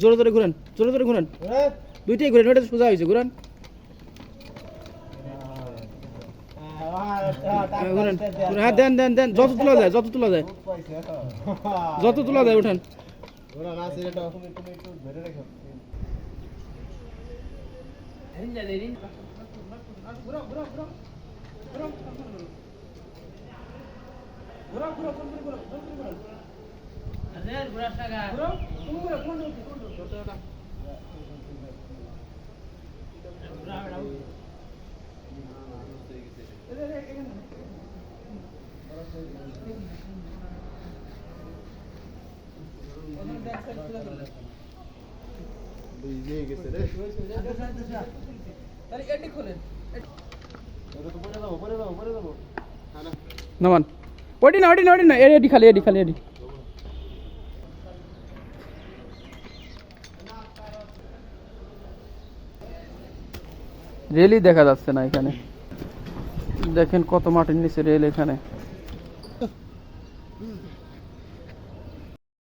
জোরে জোরে ঘুরান, জোরে জোরে ঘুরান, দুইটাই ঘুরেন, ওটা সোজা হয়েছে, ঘুরান ঘুরান, হ্যাঁ দেন দেন দেন, যত তোলা যায়, যত তোলা যায়, যত তোলা যায় উঠান। নামান, ওটি না ওটি না ওটি না, এডি খালি, এডি খালি, এডি। রেলই দেখা যাচ্ছে না এখানে, দেখেন কত মাটির নিচে রেল এখানে।